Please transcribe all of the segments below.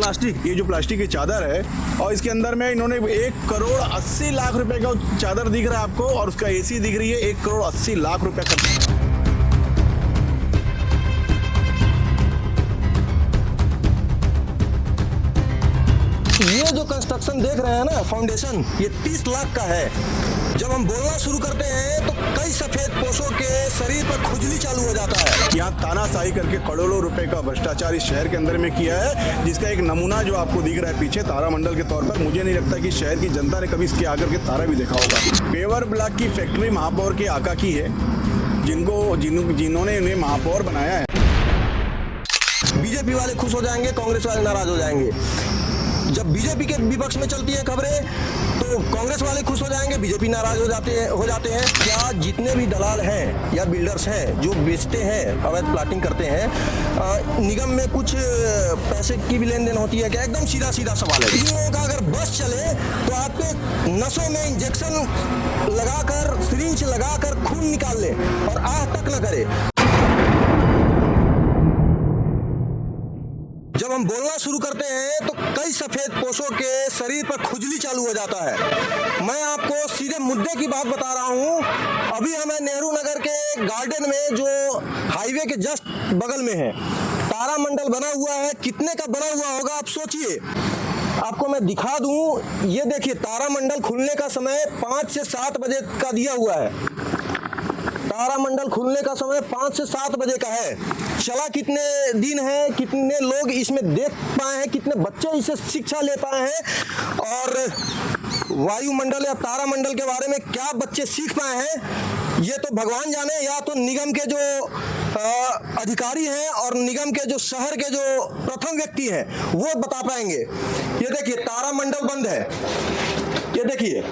Plastic, ये जो plastic की चादर है और इसके अंदर में इन्होंने 1 करोड़ 80 लाख रुपए का चादर दिख रहा है आपको और उसका एसी दिख रही है 1 करोड़ 80 लाख रुपए का। ये जो कंस्ट्रक्शन देख रहे हैं ना, फाउंडेशन, ये 30 लाख का है। जब हम बोलना शुरू करते हैं तो कई सफेद पोशों के शरीर पर खुजली चालू हो जाता है। यहाँ तानाशाही करके करोड़ों रुपए का भ्रष्टाचार इस शहर के अंदर में किया है, जिसका एक नमूना जो आपको दिख रहा है पीछे तारामंडल के तौर पर। मुझे नहीं लगता कि शहर की जनता ने कभी इसके आकर के तारा भी देखा होगा। पेवर ब्लॉक की फैक्ट्री महापौर के आका की है, जिन्होंने इन्हें महापौर बनाया है। बीजेपी वाले खुश हो जाएंगे, कांग्रेस वाले नाराज हो जाएंगे। जब बीजेपी के विपक्ष में चलती है खबरें तो कांग्रेस वाले खुश हो जाएंगे, बीजेपी नाराज हो जाते हैं। क्या जितने भी दलाल हैं या बिल्डर्स हैं जो बेचते हैं, अवैध प्लाटिंग करते हैं, निगम में कुछ पैसे की भी लेन देन होती है क्या? एकदम सीधा सीधा सवाल है। इन लोगों का अगर बस चले तो आपके नसों में इंजेक्शन लगाकर, सिरिंज लगाकर खून निकाल ले और आह तक न करे। जब हम बोलना शुरू करते हैं तो कई सफेद पोशों के शरीर पर खुजली चालू हो जाता है। मैं आपको सीधे मुद्दे की बात बता रहा हूं। अभी हमें नेहरू नगर के गार्डन में, जो हाईवे के जस्ट बगल में है, तारामंडल बना हुआ है। कितने का बना हुआ होगा आप सोचिए। आपको मैं दिखा दूं, ये देखिए, तारामंडल खुलने का समय 5 से 7 बजे का दिया हुआ है। तारामंडल खुलने का समय 5 से 7 बजे का है। चला कितने दिन है, कितने लोग इसमें देख पाए हैं, कितने बच्चे इसे शिक्षा ले पाए हैं, और वायुमंडल या तारामंडल के बारे में क्या बच्चे सीख पाए हैं, ये तो भगवान जाने, या तो निगम के जो अधिकारी हैं और निगम के जो शहर के जो प्रथम व्यक्ति हैं वो बता पाएंगे। ये देखिए, तारामंडल बंद है। ये देखिए,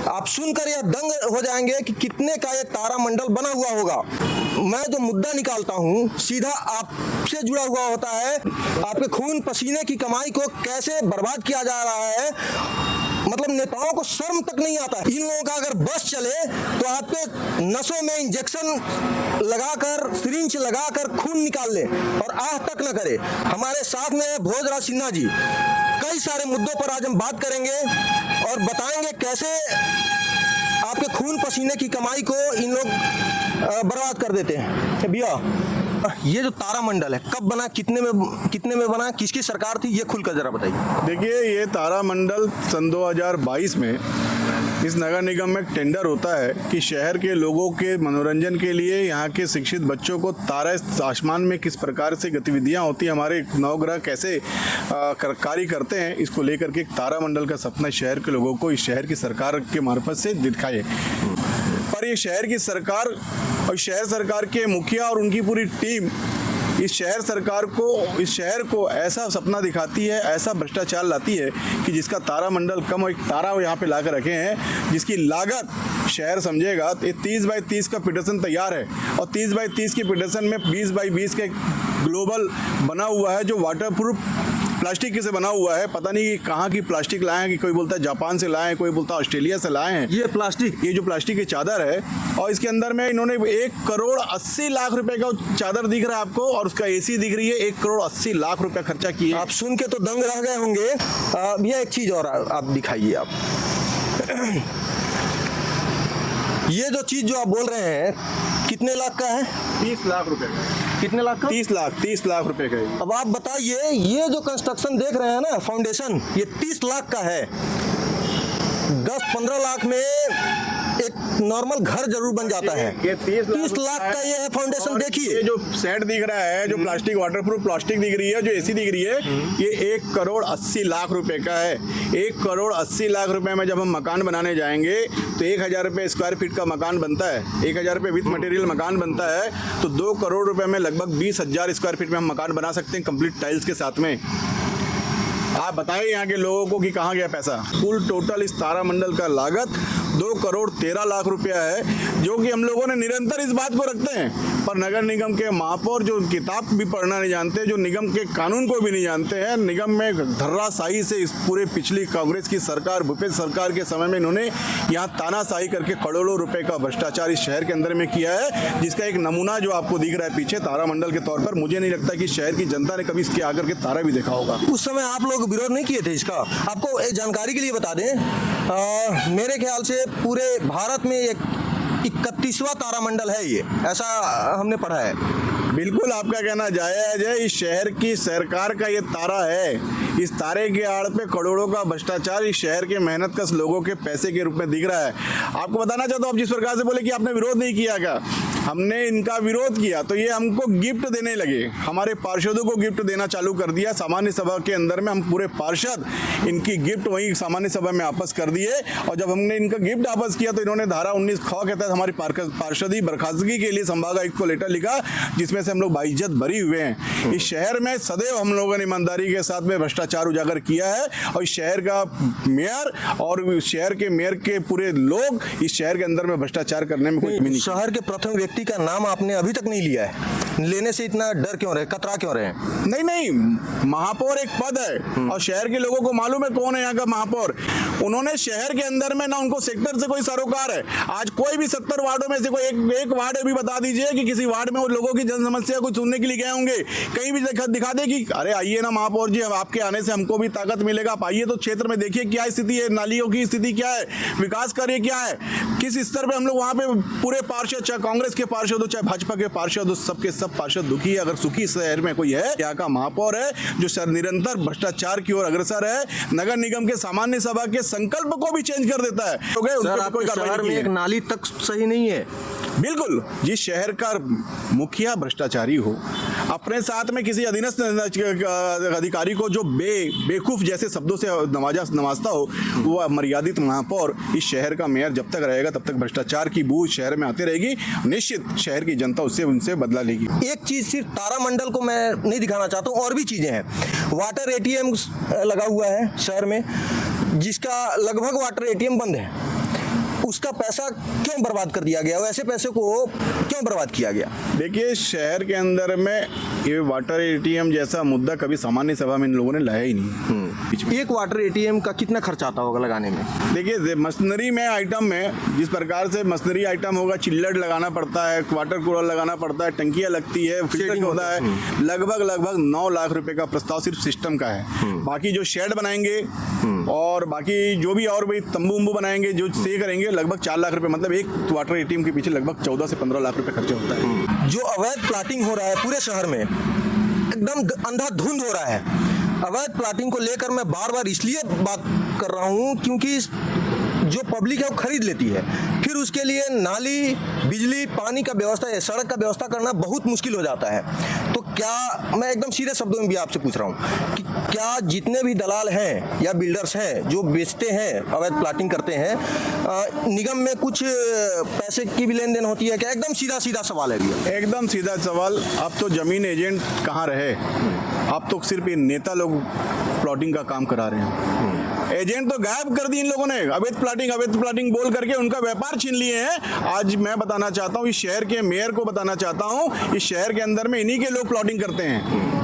आप सुनकर यह दंग हो जाएंगे कि कितने का ये तारामंडल बना हुआ होगा। मैं जो मुद्दा निकालता हूं सीधा आपसे जुड़ा हुआ होता है। आपके खून पसीने की कमाई को कैसे बर्बाद किया जा रहा है, मतलब नेताओं को शर्म तक नहीं आता है। इन लोगों का अगर बस चले तो आपके नसों में इंजेक्शन लगाकर, सिरिंज लगाकर खून निकाल ले और आह तक न करे। हमारे साथ में है भोजराज सिन्हा जी। कई सारे मुद्दों पर आज हम बात करेंगे और बताएंगे कैसे आपके खून पसीने की कमाई को इन लोग बर्बाद कर देते हैं। भैया, ये जो तारामंडल है कब बना, कितने में बना, किसकी सरकार थी, ये खुलकर जरा बताइए। देखिए, ये तारामंडल सन 2022 में इस नगर निगम में एक टेंडर होता है कि शहर के लोगों के मनोरंजन के लिए, यहाँ के शिक्षित बच्चों को तारा आसमान में किस प्रकार से गतिविधियाँ होती हैं, हमारे नवग्रह कैसे कार्य करते हैं, इसको लेकर के एक तारामंडल का सपना शहर के लोगों को इस शहर की सरकार के मार्फत से दिखाए। पर ये शहर की सरकार और शहर सरकार के मुखिया और उनकी पूरी टीम इस शहर को ऐसा सपना दिखाती है, ऐसा भ्रष्टाचार लाती है कि जिसका तारामंडल कम, और एक तारा यहाँ पे ला कर रखे हैं जिसकी लागत शहर समझेगा। ये 30 बाई 30 का पिटिशन तैयार है और 30 बाई 30 की पिटिशन में 20 बाई 20 के ग्लोबल बना हुआ है जो वाटरप्रूफ प्लास्टिक से बना हुआ है। पता नहीं कहाँ की प्लास्टिक लाए हैं, कि कोई बोलता है जापान से लाए हैं, कोई बोलता है ऑस्ट्रेलिया से लाए हैं। ये प्लास्टिक, ये जो प्लास्टिक की चादर है और इसके अंदर में इन्होंने 1 करोड़ 80 लाख रुपए का चादर दिख रहा है आपको और उसका एसी दिख रही है 1 करोड़ 80 लाख रुपए खर्चा किए। आप सुन के तो दंग रह गए होंगे। भैया, एक चीज और आप दिखाइए। आप ये जो चीज जो आप बोल रहे हैं कितने लाख का है? 30 लाख रुपए का। कितने लाख का? 30 लाख रुपए का। अब आप बताइए, ये जो कंस्ट्रक्शन देख रहे हैं ना, फाउंडेशन, ये 30 लाख का है। 10-15 लाख में एक नॉर्मल घर जरूर बन जाता है। ये 30 लाख का ये है फाउंडेशन। देखिए, ये जो सेट दिख रहा है, जो प्लास्टिक वाटरप्रूफ प्लास्टिक दिख रही है, जो एसी दिख रही है, ये 1 करोड़ 80 लाख रुपए का है। 1 करोड़ 80 लाख रुपए में जब हम मकान बनाने जाएंगे तो 1000 रुपये स्क्वायर फीट का मकान बनता है। 1000 रुपये विथ मटेरियल मकान बनता है, तो 2 करोड़ रुपए में लगभग 20,000 स्क्वायर फीट में हम मकान बना सकते हैं कंप्लीट टाइल्स के साथ में। आप बताइए यहाँ के लोगों को कि कहाँ गया पैसा। कुल टोटल इस तारामंडल का लागत 2,13,00,000 रुपया है, जो कि हम लोगों ने निरंतर इस बात को रखते हैं, पर नगर निगम के महापौर जो किताब भी पढ़ना नहीं जानते, जो निगम के कानून को भी नहीं जानते हैं, निगम में धर्राशाही से इस पूरे पिछली कांग्रेस की सरकार, भूपेश सरकार के समय में इन्होंने यहाँ तानाशाही करके करोड़ों रुपए का भ्रष्टाचार इस शहर के अंदर में किया है, जिसका एक नमूना जो आपको दिख रहा है पीछे तारामंडल के तौर पर। मुझे नहीं लगता कि शहर की जनता ने कभी इसके आकर के तारा भी देखा होगा। उस समय आप लोग विरोध नहीं किए थे इसका? आपको एक जानकारी के लिए बता दें, मेरे ख्याल से पूरे भारत में एक 31वां तारामंडल है ये, ऐसा हमने पढ़ा है। बिल्कुल आपका कहना जायज़ है। इस शहर की सरकार का ये तारा है। इस तारे के आड़ पे करोड़ों का भ्रष्टाचार इस शहर के मेहनतकश लोगों के पैसे के रूप में दिख रहा है। आपको बताना चाहता हूँ, आप जिस प्रकार से बोले कि आपने विरोध नहीं किया क्या, हमने इनका विरोध किया तो ये हमको गिफ्ट देने लगे, हमारे पार्षदों को गिफ्ट देना चालू कर दिया। सामान्य सभा के अंदर में हम पूरे पार्षद इनकी गिफ्ट वहीं सामान्य सभा में वापस कर दिए, और जब हमने इनका गिफ्ट वापस किया तो इन्होंने धारा 19 ख के तहत हमारी पार्षदी बर्खास्तगी के लिए संभाग आयुक्त को लेटर लिखा, जिसमें से हम लोग बाइज्जत बरी हुए हैं। इस शहर में सदैव हम लोगों ने ईमानदारी के साथ में भ्रष्टाचार उजागर किया है, और इस शहर का मेयर और शहर के मेयर के पूरे लोग इस शहर के अंदर में भ्रष्टाचार करने में कोई कमी नहीं। शहर के प्रथम व्यक्ति का नाम आपने अभी तक नहीं लिया है, लेने से इतना डर क्यों रहे, कतरा क्यों रहे? नहीं, महापौर एक पद है और शहर के लोगों को मालूम है कौन है यहाँ का महापौर। उन्होंने शहर के अंदर में ना उनको सेक्टर से कोई सरोकार है। आज कोई भी 70 वार्डों में से कोई एक वार्ड भी बता दीजिए कि किसी वार्ड में वो लोगों की जन समस्या को सुनने के लिए गए होंगे, कहीं भी दिखा दे कि अरे आइए ना महापौर जी, आपके आने से हमको भी ताकत मिलेगा, आप आइए तो क्षेत्र में देखिए क्या स्थिति है, नालियों की स्थिति क्या है, विकास कार्य क्या है, किस स्तर पे हम लोग वहाँ पे पूरे पार्षद, चाहे कांग्रेस के पार्षद हो चाहे भाजपा के पार्षद हो, सबके सब पार्षद दुखी है। अगर सुखी शहर में कोई है, यहाँ का महापौर है जो निरंतर भ्रष्टाचार की ओर अग्रसर है, नगर निगम के सामान्य सभा के संकल्प को भी चेंज कर देता है। कोई शहर में एक नाली तक सही नहीं है। बिल्कुल, जिस शहर का मुखिया भ्रष्टाचारी हो, अपने साथ में किसी अधीनस्थ अधिकारी को जो बेवकूफ जैसे शब्दों से नवाजता हो, वो मर्यादित महापौर, इस शहर का मेयर जब तक रहेगा तब तक भ्रष्टाचार की बू शहर में आती रहेगी। निश्चित शहर की जनता उससे उनसे बदला लेगी। एक चीज सिर्फ तारामंडल को मैं नहीं दिखाना चाहता हूँ, और भी चीजें हैं। वाटर एटीएम लगा हुआ है शहर में, जिसका लगभग वाटर एटीएम बंद है। उसका पैसा क्यों बर्बाद कर दिया गया, वैसे पैसे को क्यों बर्बाद किया गया? देखिए, शहर के अंदर में ये वाटर एटीएम जैसा मुद्दा कभी सामान्य सभा में इन लोगों ने लाया ही नहीं। एक वाटर एटीएम का कितना खर्चा आता होगा लगाने में? देखिए, मशीनरी में आइटम में जिस प्रकार से मशीनरी आइटम होगा, चिल्लर लगाना पड़ता है, वाटर कूलर लगाना पड़ता है, टंकियाँ लगती है, फिल्टर होता है, लगभग 9 लाख रुपए का प्रस्ताव सिर्फ सिस्टम का है। बाकी जो शेड बनाएंगे और बाकी जो भी और भी तंबू बनाएंगे, जो से करेंगे, लगभग 4 लाख रुपए, मतलब एक वाटर एटीएम के पीछे लगभग 14 से 15 लाख रुपए खर्चा होता है। जो अवैध प्लाटिंग हो रहा है पूरे शहर में, एकदम अंधाधुंध हो रहा है। अवैध प्लाटिंग को लेकर मैं बार बार इसलिए बात कर रहा हूँ क्योंकि जो पब्लिक है वो खरीद लेती है, फिर उसके लिए नाली, बिजली, पानी का व्यवस्था, सड़क का व्यवस्था करना बहुत मुश्किल हो जाता है। तो क्या, मैं एकदम सीधे शब्दों में भी आपसे पूछ रहा हूँ कि क्या जितने भी दलाल हैं या बिल्डर्स हैं जो बेचते हैं, अवैध प्लाटिंग करते हैं, निगम में कुछ पैसे की भी लेन देन होती है क्या? एकदम सीधा सवाल है भैया, एकदम सीधा सवाल। अब तो जमीन एजेंट कहाँ रहे, अब तो सिर्फ ये नेता लोग प्लॉटिंग का काम करा रहे हैं। एजेंट तो गायब कर दी इन लोगों ने, अवैध प्लाटिंग बोल करके उनका व्यापार छीन लिए हैं। आज मैं बताना चाहता हूँ, इस शहर के मेयर को बताना चाहता हूँ, इस शहर के अंदर में इन्हीं के लोग प्लॉटिंग करते हैं,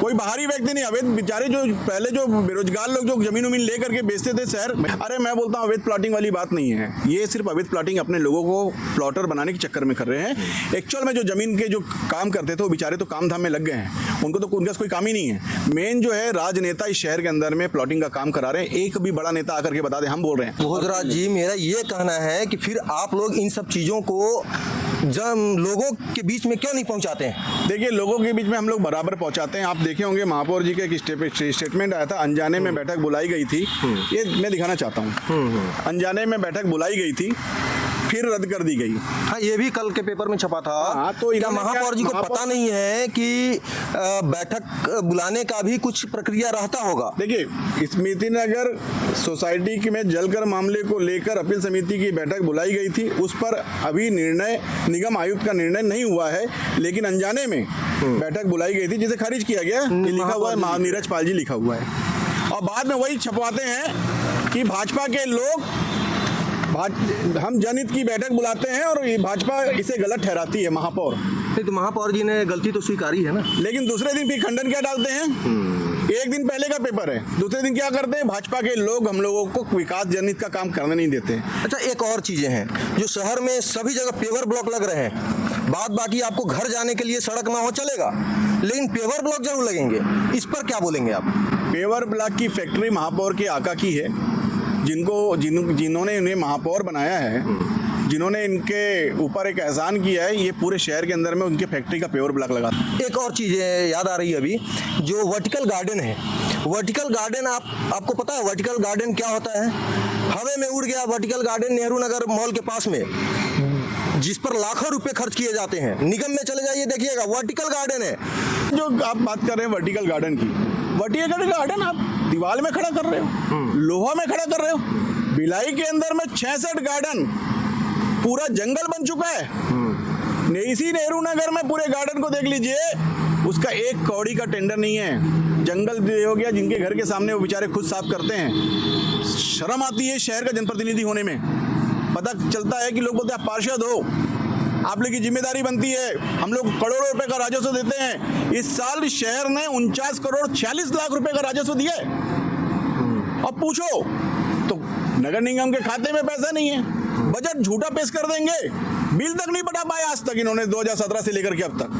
कोई बाहरी व्यक्ति नहीं। अवैध बेचारे जो पहले जो बेरोजगार लोग जो जमीन उमीन लेकर के बेचते थे शहर, अरे मैं बोलता हूँ अवैध प्लॉटिंग वाली बात नहीं है, ये सिर्फ अवैध प्लॉटिंग अपने लोगों को प्लॉटर बनाने के चक्कर में कर रहे हैं। एक्चुअल में जो जमीन के जो काम करते थे वो बेचारे तो काम धाम में लग गए हैं, उनको तो उनका कोई काम ही नहीं है। मेन जो है राजनेता इस शहर के अंदर में प्लॉटिंग का काम करा रहे हैं। एक भी बड़ा नेता आकर के बता दे हम बोल रहे हैं। भोजराज जी, मेरा ये कहना है कि फिर आप लोग इन सब चीज़ों को लोगों के बीच में क्यों नहीं पहुंचाते हैं? देखिए, लोगों के बीच में हम लोग बराबर पहुंचाते हैं। आप देखे होंगे महापौर जी का एक स्टेटमेंट आया था, अनजाने में बैठक बुलाई गई थी, ये मैं दिखाना चाहता हूँ। अनजाने में बैठक बुलाई गई थी, फिर रद्द कर दी गई। हाँ, ये भी कल के पेपर में छपा था। हाँ, तो क्या महापौर जी को पता नहीं है कि बैठक बुलाने का भी कुछ प्रक्रिया रहता होगा? देखिए, स्मृति नगर सोसाइटी में जलकर मामले को लेकर अपील समिति की बैठक बुलाई गई थी, उस पर अभी निर्णय, निगम आयुक्त का निर्णय नहीं हुआ है, लेकिन अनजाने में बैठक बुलाई गई थी जिसे खारिज किया गया। लिखा हुआ है, नीरज पाल जी लिखा हुआ है, और बाद में वही छपवाते हैं कि भाजपा के लोग हम जनहित की बैठक बुलाते हैं और ये भाजपा इसे गलत ठहराती है महापौर। नहीं तो महापौर जी ने गलती तो स्वीकारी है ना। लेकिन दूसरे दिन फिर खंडन क्या डालते हैं? एक दिन पहले का पेपर है, दूसरे दिन क्या करते हैं? भाजपा के लोग हम लोगों को विकास जनहित का काम करने नहीं देते। अच्छा, एक और चीजें हैं जो शहर में सभी जगह पेवर ब्लॉक लग रहे हैं। बात बाकी आपको घर जाने के लिए सड़क ना हो चलेगा, लेकिन पेवर ब्लॉक जरूर लगेंगे। इस पर क्या बोलेंगे आप? पेवर ब्लॉक की फैक्ट्री महापौर के आका की है, जिन्होंने इन्हें महापौर बनाया है, जिन्होंने इनके ऊपर एक एहसान किया है, ये पूरे शहर के अंदर में उनके फैक्ट्री का पेवर ब्लॉक लगा। एक और चीज़ याद आ रही है अभी, जो वर्टिकल गार्डन है। वर्टिकल गार्डन आपको पता है वर्टिकल गार्डन क्या होता है? हवा में उड़ गया vertical garden Nehru Nagar mall के पास में, जिस पर लाखों रुपए खर्च किए जाते हैं। निगम में चले जाइए, देखिएगा वर्टिकल गार्डन है। जो आप बात कर रहे हैं वर्टिकल गार्डन की, वर्टिकल गार्डन आप दीवार में खड़ा कर रहे हो, लोहा में खड़ा कर रहे हो। भिलाई के अंदर में 66 गार्डन पूरा जंगल बन चुका है। इसी नेहरू नगर में पूरे गार्डन को देख लीजिए, उसका एक कौड़ी का टेंडर नहीं है। जंगल हो गया, जिनके घर के सामने वो बेचारे खुद साफ करते हैं। शर्म आती है शहर का जनप्रतिनिधि होने में। पता चलता है कि लोग बोलते हैं पार्षद हो, आप लोग की जिम्मेदारी बनती है। हम लोग करोड़ों रुपए का राजस्व देते हैं। इस साल शहर ने 49 करोड़ 46 लाख रुपए का राजस्व दिया है। अब पूछो तो नगर निगम के खाते में पैसा नहीं है, बजट झूठा पेश कर देंगे। बिल तक नहीं पटा पाए आज तक इन्होंने, 2017 से लेकर के अब तक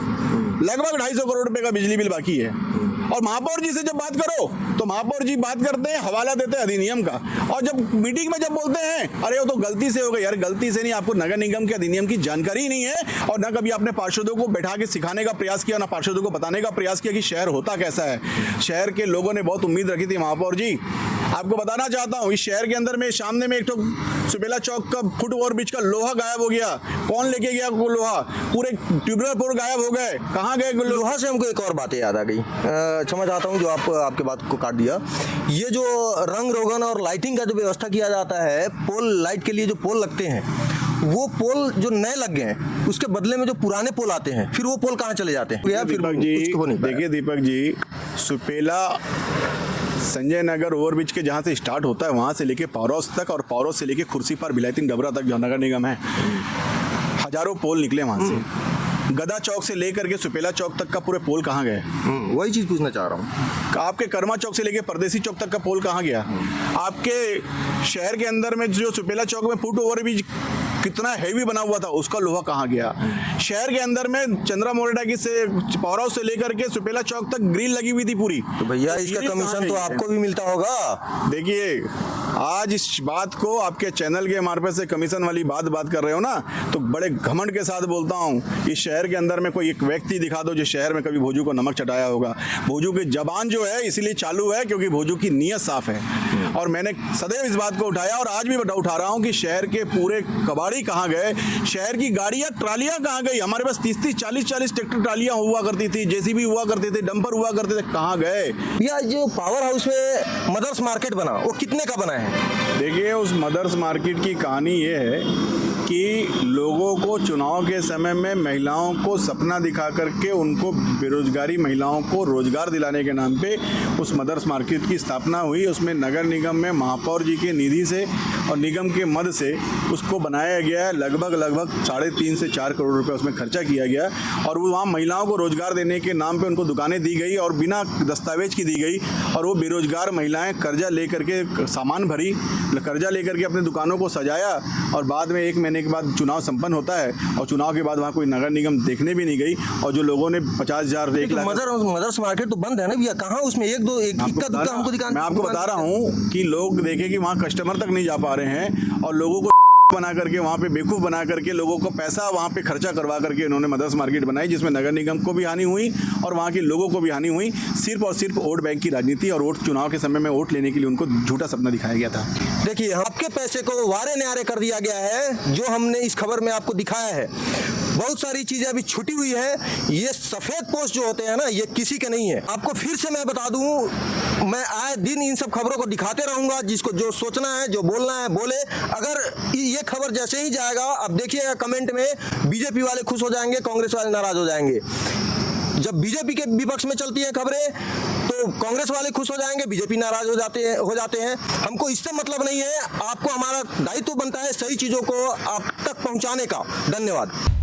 लगभग 250 करोड़ रुपए का बिजली बिल बाकी है। और महापौर जी से जब बात करो तो महापौर जी बात करते हैं, हवाला देते हैं अधिनियम का। और जब मीटिंग में जब बोलते हैं अरे वो तो गलती से हो गई, यार गलती से नहीं, आपको नगर निगम के अधिनियम की जानकारी ही नहीं है। और ना कभी आपने पार्षदों को बैठा के सिखाने का प्रयास किया, ना पार्षदों को बताने का प्रयास किया कि शहर होता कैसा है। शहर के लोगों ने बहुत उम्मीद रखी थी। महापौर जी, आपको बताना चाहता हूँ, इस शहर के अंदर में सामने में एक तो सुपेला चौक का फुट ओवर ब्रिज का लोहा गायब हो गया। कौन लेके गया वो लोहा? पूरे ट्यूबवेल गायब हो गए। कहाँ गए लोहा? से हमको एक और बात याद आ गई, क्षमा चाहता हूँ जो आपके बात को काट दिया। ये जो रंग रोगन और लाइटिंग का जो व्यवस्था किया जाता है, पोल लाइट के लिए जो पोल लगते हैं, वो पोल जो नए लग गए हैं, उसके बदले में जो पुराने पोल आते हैं, फिर वो पोल कहाँ चले जाते हैं? दीपक जी देखिए, दीपक जी, सुपेला संजय नगर ओवरब्रिज के जहाँ से स्टार्ट होता है वहाँ से लेके पावरहाउस तक, और पावरहाउस से लेके खुर्सी पर बिलायती डबरा तक जो नगर निगम है, हजारों पोल निकले वहाँ से। गदा चौक से लेकर के सुपेला चौक तक का पूरे पोल कहाँ गए? वही चीज़ पूछना चाह रहा हूँ। आपके कर्मा चौक से लेके परदेसी चौक तक का पोल कहाँ गया? आपके शहर के अंदर में जो सुपेला चौक में फुट ओवरब्रिज कितना हैवी बना हुआ था, उसका लोहा कहाँ गया? शहर के अंदर में चंद्रा मोरेटा की से पावर हाउस से लेकर के सुपेला चौक तक ग्रिल लगी हुई थी पूरी। तो भैया इसका कमीशन तो आपको भी मिलता होगा। देखिए, आज इस बात को आपके चैनल के मार्फत से कमीशन वाली बात कर रहे हो ना, तो बड़े घमंड के साथ बोलता हूँ, इस शहर के अंदर में कोई एक व्यक्ति दिखा दो जो शहर में कभी भोजू को नमक चटाया होगा। भोजू की जबान जो है इसीलिए चालू है क्योंकि भोजू की नीयत साफ है। और मैंने सदैव इस बात को उठाया और आज भी उठा रहा हूँ कि शहर के पूरे कबाड़ी कहाँ गए, शहर की गाड़ियाँ ट्रालियाँ कहाँ गई? हमारे पास 30-30, 40-40 ट्रैक्टर ट्रालियाँ हुआ करती थी, जेसीबी हुआ करते थे, डंपर हुआ करते थे, कहाँ गए? या जो पावर हाउस में मदर्स मार्केट बना, वो कितने का बना है? देखिए, उस मदर्स मार्केट की कहानी ये है कि लोगों को चुनाव के समय में महिलाओं को सपना दिखा करके उनको बेरोजगारी महिलाओं को रोजगार दिलाने के नाम पे उस मदर्स मार्केट की स्थापना हुई। उसमें नगर निगम में महापौर जी के निधि से और निगम के मद से उसको बनाया गया है। लगभग 3.5 से 4 करोड़ रुपए उसमें खर्चा किया गया और वो वहाँ महिलाओं को रोजगार देने के नाम पे उनको दुकानें दी गई और बिना दस्तावेज की दी गई। और वो बेरोजगार महिलाएं कर्जा लेकर के सामान भरी, कर्जा लेकर के अपने दुकानों को सजाया और बाद में 1 महीने के बाद चुनाव संपन्न होता है और चुनाव के बाद वहाँ कोई नगर निगम देखने भी नहीं गई। और जो लोगों ने 50,000 1 लाख मदर्स मार्केट तो बंद है ना भैया, कहाँ उसमें एक इक्का दुक्का हमको दिखाना। मैं आपको बता रहा हूँ कि लोग देखें कि वहाँ कस्टमर तक नहीं जा पा रहे हैं और लोगों को बना करके वहाँ पे बेवकूफ़ बना करके लोगों को पैसा वहाँ पे खर्चा करवा करके इन्होंने मदर्स मार्केट बनाई, जिसमें नगर निगम को भी हानि हुई और वहाँ के लोगों को भी हानि हुई। सिर्फ और सिर्फ वोट बैंक की राजनीति और वोट चुनाव के समय में वोट लेने के लिए उनको झूठा सपना दिखाया गया था। देखिए, आपके पैसे को वारे न्यारे कर दिया गया है। जो हमने इस खबर में आपको दिखाया है, बहुत सारी चीजें अभी छुटी हुई है। ये सफेद पोस्ट जो होते हैं ना, ये किसी के नहीं है। आपको फिर से मैं बता दूं, मैं आए दिन इन सब खबरों को दिखाते रहूंगा। जिसको जो सोचना है, जो बोलना है बोले। अगर ये खबर जैसे ही जाएगा, अब देखिएगा कमेंट में बीजेपी वाले खुश हो जाएंगे, कांग्रेस वाले नाराज हो जाएंगे। जब बीजेपी के विपक्ष में चलती हैं खबरें तो कांग्रेस वाले खुश हो जाएंगे, बीजेपी नाराज हो जाते हैं। हमको इससे मतलब नहीं है, आपको हमारा दायित्व बनता है सही चीज़ों को आप तक पहुंचाने का। धन्यवाद।